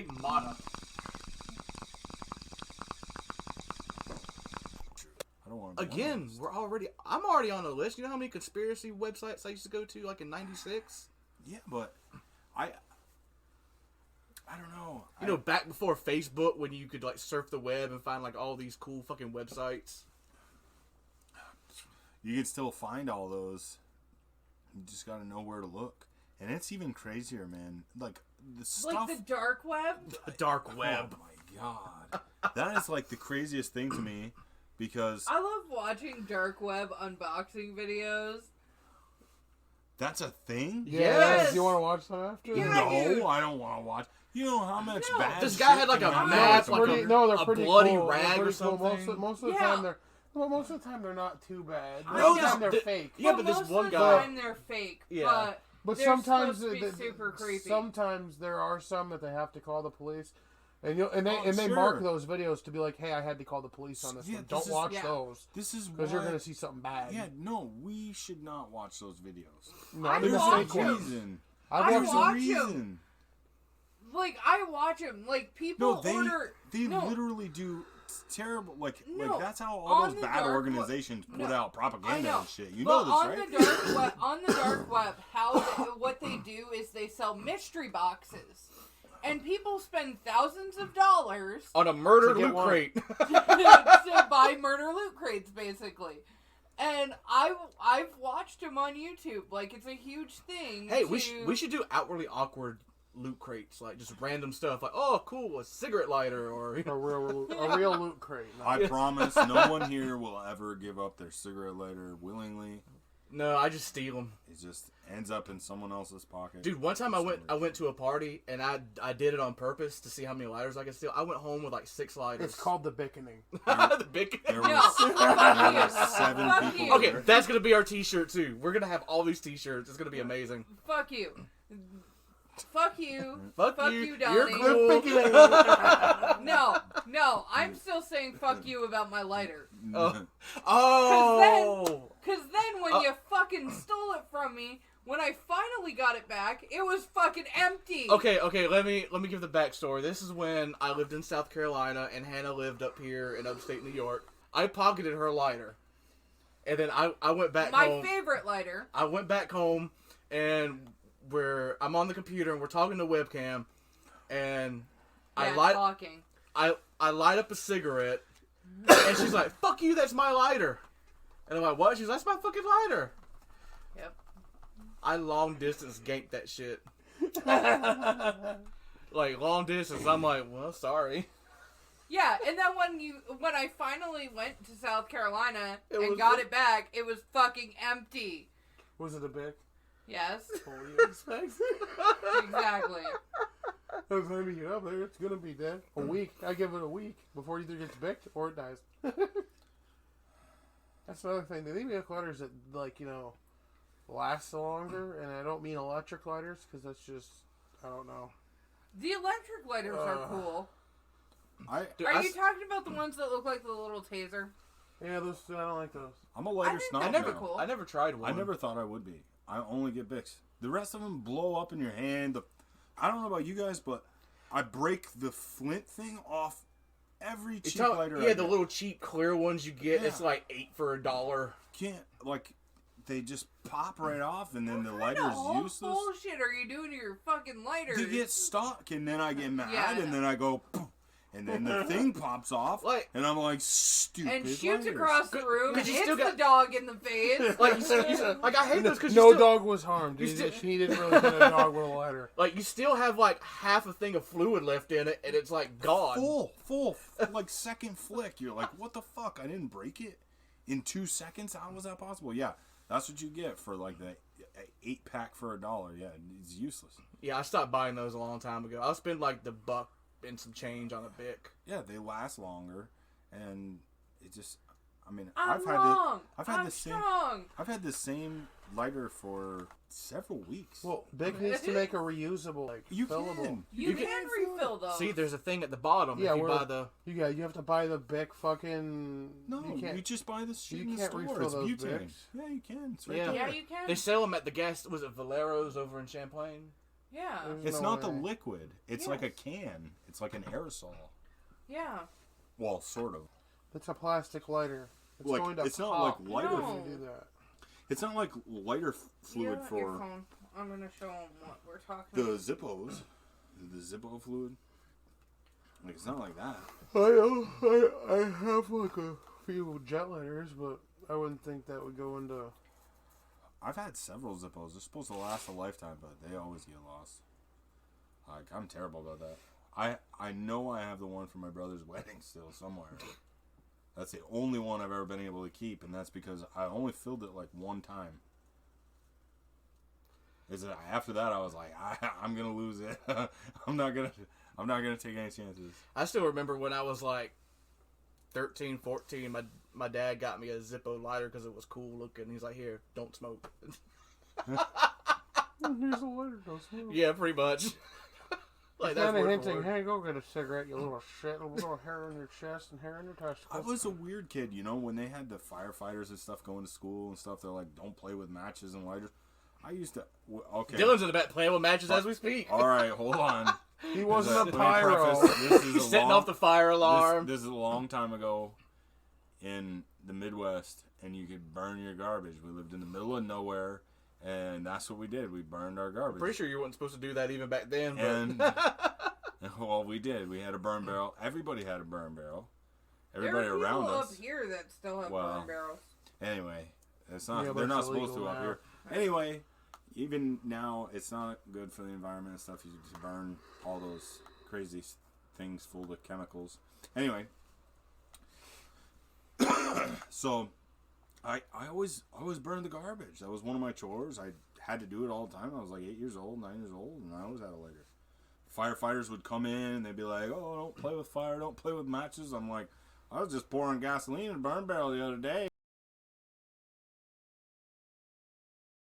Stigmata. I don't want to. Again, I'm already on the list. You know how many conspiracy websites I used to go to, like in '96? Yeah, but I don't know. You know, back before Facebook, when you could like surf the web and find like all these cool fucking websites. You can still find all those. You just gotta know where to look, and it's even crazier, man. Like the stuff, like the dark web. The dark web. Oh my god, that is like the craziest thing to me, because I love watching dark web unboxing videos. that's a thing. Yes. You want to watch them after? Yeah, No, dude. I don't want to watch. You know how much No. bad. This guy shit had like can a happen map, with like something. they're a pretty bloody cool. rag They're or pretty cool. something. Most of the Yeah. time most of the time they're not too bad. I Most of the know. time they're Th- fake. Yeah, Well, but this most one of the guy. time they're fake. Yeah. But they're sometimes supposed to be super creepy. Sometimes there are some that they have to call the police, and they sure. mark those videos to be like, "Hey, I had to call the police on this Yeah, one. this Don't is- watch yeah. those This is because why. you're gonna see something bad." Yeah, no, we should not watch those videos. No, I I'm gonna watch say them. reason. I've I watched There's a watch 'em. reason. Like I watch them. Like people No, they order. No. literally do terrible. Like No, that's how all on those the bad dark organizations web- put no, out I propaganda know. and shit. You But know this, right? on the dark web, what they do is they sell mystery boxes, and people spend thousands of dollars On a murder To get loot one. crate. to buy murder loot crates, basically. And I've watched them on YouTube. Like it's a huge thing. Hey, we should do outwardly awkward loot crates, like just random stuff, like oh cool, a cigarette lighter or a real loot crate. No. I promise, no one here will ever give up their cigarette lighter willingly. no, I just steal them. It just ends up in someone else's pocket. Dude, one time I went to a party and I did it on purpose to see how many lighters I could steal. I went home with like 6 lighters. It's called the Bickening. the big. There No, was, fuck there you. was 7 Fuck people you. Okay, there. that's gonna be our T-shirt too. We're gonna have all these T-shirts. It's gonna be amazing. Fuck you. Fuck you. Fuck Fuck you. you, You're Donnie. cool. No, I'm still saying fuck you about my lighter. Oh. Cause then when you fucking stole it from me, when I finally got it back, it was fucking empty. Okay. Let me give the backstory. This is when I lived in South Carolina and Hannah lived up here in upstate New York. I pocketed her lighter, and then I went back home. My favorite lighter. I went back home, and I'm on the computer and we're talking to webcam, and Yeah, talking. I light up a cigarette, and she's like, "Fuck you, that's my lighter." And I'm like, "What?" She's like, "That's my fucking lighter." Yep. I long distance ganked that shit. Like long distance. I'm like, well, sorry. Yeah, and then when I finally went to South Carolina and was- got it back, it was fucking empty. Was it a Bic? Yes, What do you expect? exactly. By the time you get up there, it's gonna be dead. A week. I give it a week before it either gets bicked or it dies. That's another thing. They make lighters that, like, last longer, and I don't mean electric lighters, because that's just, I don't know. The electric lighters are cool. Dude, Are you talking about the ones that look like the little taser? Yeah, those, I don't like those. I'm a lighter think snob they're now. cool. I never tried one. I never thought I would be. I only get Bics. The rest of them blow up in your hand. I don't know about you guys, but I break the flint thing off every cheap lighter. Yeah, the little cheap clear ones you get. Yeah. It's like $8 for $1. Can't, like, they just pop right off, and then the What kind lighter's of useless. bullshit are you doing to your fucking lighters? They get stuck, and then I get mad, Yeah, I and know. then I go, poof, and then the thing pops off, Like- and I'm like, stupid and shoots lighters. across the room and Because you hits still got- the dog in the face. Like I hate those because No dog was harmed. you still- She didn't really hit a dog with a lighter. Like you still have like half a thing of fluid left in it, and it's like gone. Full, like second flick. You're like, what the fuck? I didn't break it in 2 seconds. How was that possible? Yeah, that's what you get for like the 8-pack for $1. Yeah, it's useless. Yeah, I stopped buying those a long time ago. I'll spend like the $1 and some change on a Bic. Yeah, they last longer, and it just. I mean, I'm I've wrong. had I'm the same. strong. I've had the same lighter for several weeks. Well, Bic needs to make a reusable, like, you fillable. can. You can refill those. See, there's a thing at the bottom. Yeah, if you where- buy the. You have to buy the Bic fucking. No, you can't. you just buy this shit you in the can't store. refill It's those butane. Bics. Yeah, you can. It's right Yeah. there. Yeah, you can. They sell them at the gas. Was it Valero's over in Champlain? Yeah. There's It's no not the way. liquid. It's like a can. It's like an aerosol. Yeah. Well, sort of. It's a plastic lighter. It's Like, going to it's not pop like lighter. No. if you do that. It's not like lighter fluid Your for phone. I'm gonna show them what we're talking the about. Zippos. The Zippo fluid. Like, it's not like that. I have like a few jet lighters, but I wouldn't think that would go into. I've had several Zippos. They're supposed to last a lifetime, but they always get lost. Like, I'm terrible about that. I know I have the one from my brother's wedding still somewhere. That's the only one I've ever been able to keep, and that's because I only filled it like one time. After that, I was like, I'm gonna lose it. I'm not gonna take any chances. I still remember when I was like 13, 14, my dad got me a Zippo lighter because it was cool looking. He's like, here, don't smoke. Here's a lighter, don't smoke. Yeah, pretty much. Like, that's Kind of word for hinting, word. hey, go get a cigarette, you little shit. A little hair on your chest and hair on your testicles. I was a weird kid, you know, when they had the firefighters and stuff going to school and stuff. They're like, don't play with matches and lighters. I used to. Okay. Dylan's in the back playing with matches as we speak. All right, hold on. He wasn't Let a me pyro. preface, this is He's a setting long- off the fire alarm. This is a long time ago in the Midwest, and you could burn your garbage. We lived in the middle of nowhere, and that's what we did. We burned our garbage. Pretty sure you weren't supposed to do that even back then. But And well, we did. We had a burn barrel. Everybody had a burn barrel. Everybody there are around people us. up here that still have Well, burn barrels. Anyway, it's not. Yeah, but they're not it's supposed to illegal up now. here. Anyway, even now, it's not good for the environment and stuff. You just burn all those crazy things full of chemicals. Anyway, so I always burned the garbage. That was one of my chores. I had to do it all the time. I was like 8 years old, 9 years old, and I always had a lighter. Firefighters would come in and they'd be like, "Oh, don't play with fire, don't play with matches." I'm like, I was just pouring gasoline in a burn barrel the other day.